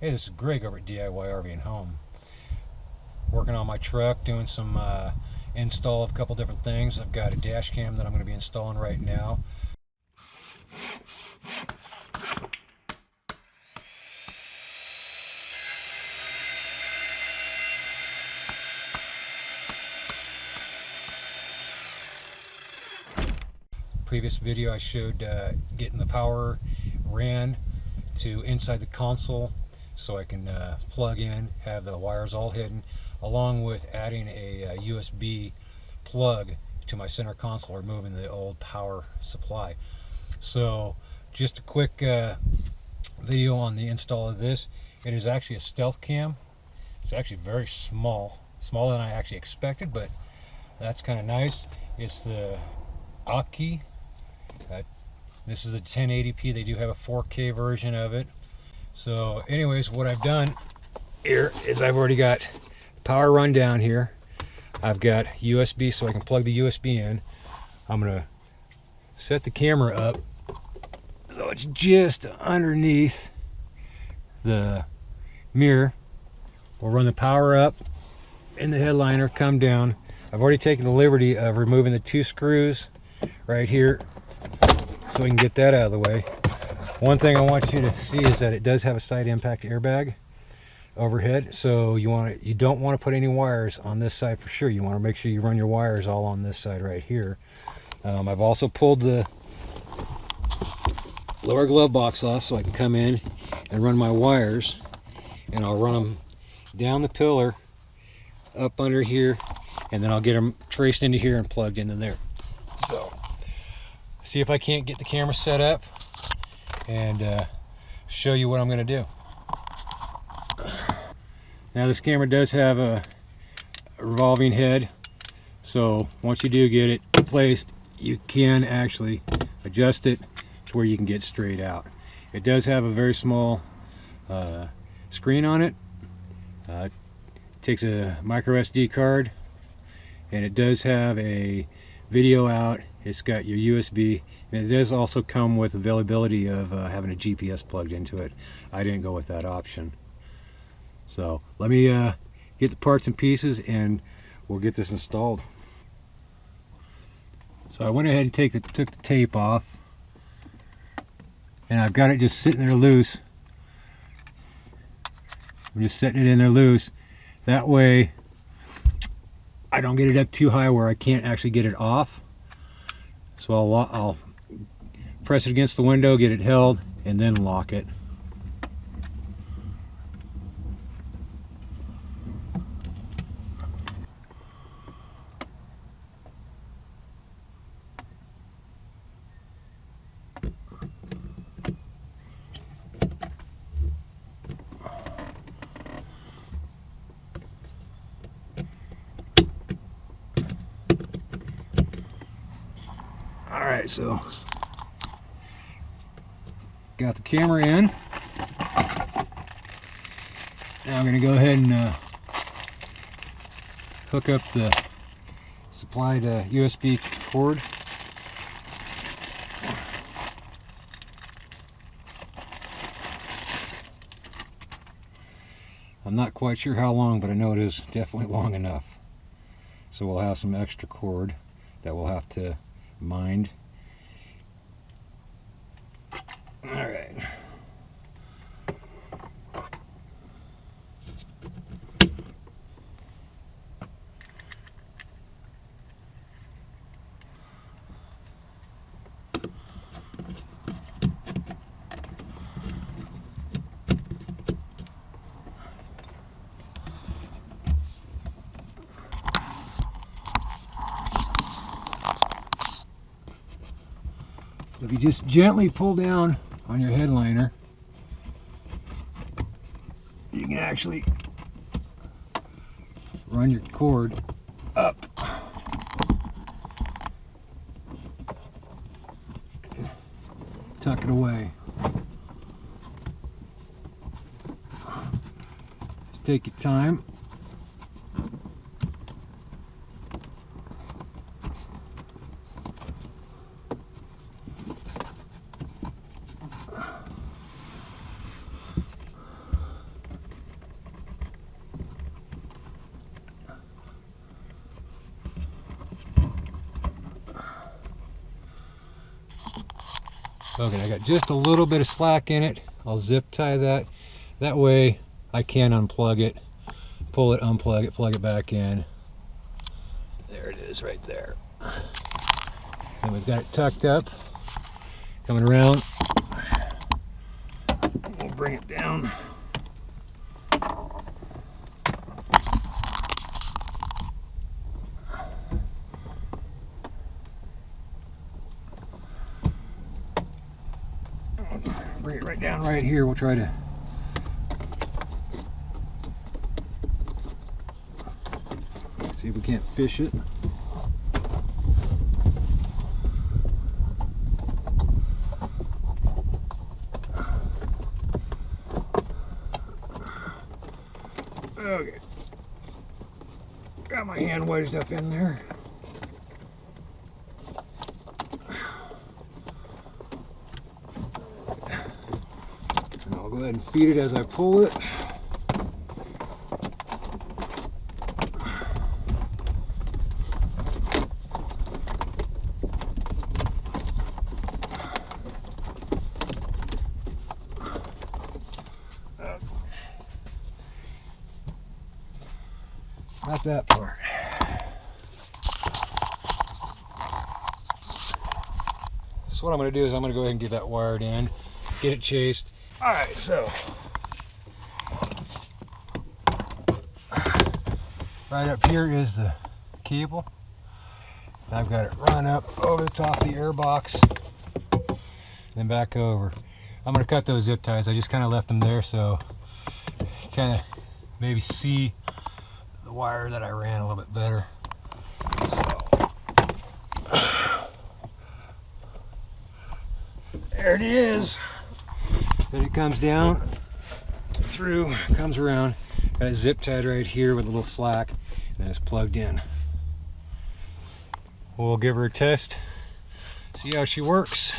Hey, this is Greg over at DIY RV and Home. Working on my truck, doing some install of a couple different things. I've got a dash cam that I'm going to be installing right now. Previous video I showed getting the power ran to inside the console so I can plug in, have the wires all hidden, along with adding a USB plug to my center console, removing the old power supply. So just a quick video on the install of this. It is actually a stealth cam. It's actually very small, smaller than I actually expected, but that's kind of nice. It's the Aukey. This is a 1080p. They do have a 4K version of it. So anyways, what I've done here is I've already got power run down here. I've got USB so I can plug the USB in. I'm gonna set the camera up so it's just underneath the mirror. We'll run the power up in the headliner, come down. I've already taken the liberty of removing the 2 screws right here so we can get that out of the way. One thing I want you to see is that it does have a side impact airbag overhead, so you don't want to put any wires on this side for sure. You want to make sure you run your wires all on this side right here. I've also pulled the lower glove box off so I can come in and run my wires, and I'll run them down the pillar up under here, and then I'll get them traced into here and plugged into there. So see if I can't get the camera set up and show you what I'm going to do. Now this camera does have a revolving head, so once you do get it placed, you can actually adjust it to where you can get straight out. It does have a very small screen on it. It takes a micro SD card, and it does have a video out. It's got your USB, and it does also come with availability of having a GPS plugged into it. I didn't go with that option. So let me get the parts and pieces and we'll get this installed. So I went ahead and took the tape off, and I've got it just sitting there loose. I'm just setting it in there loose. That way I don't get it up too high where I can't actually get it off. So I'll press it against the window, get it held, and then lock it. Alright, so got the camera in. Now I'm going to go ahead and hook up the supplied USB cord. I'm not quite sure how long, but I know it is definitely long enough. So we'll have some extra cord that we'll have to mind. All right. If you just gently pull down on your headliner, you can actually run your cord up. Tuck it away. Just take your time. Okay, I got just a little bit of slack in it. I'll zip tie that. That way I can unplug it, pull it, unplug it, plug it back in. There it is right there. And we've got it tucked up. Coming around. We'll bring it down. Bring it right down right here. We'll try to see if we can't fish it. Okay. Got my hand wedged up in there. And I'll go ahead and feed it as I pull it. Not that part. So what I'm going to do is I'm going to go ahead and get that wired in, get it chased. Alright, so right up here is the cable. I've got it run up over the top of the air box, then back over. I'm going to cut those zip ties. I just kind of left them there so you kind of maybe see the wire that I ran a little bit better. So there it is. Then it comes down through, comes around, got it zip tied right here with a little slack, and it's plugged in. We'll give her a test, see how she works.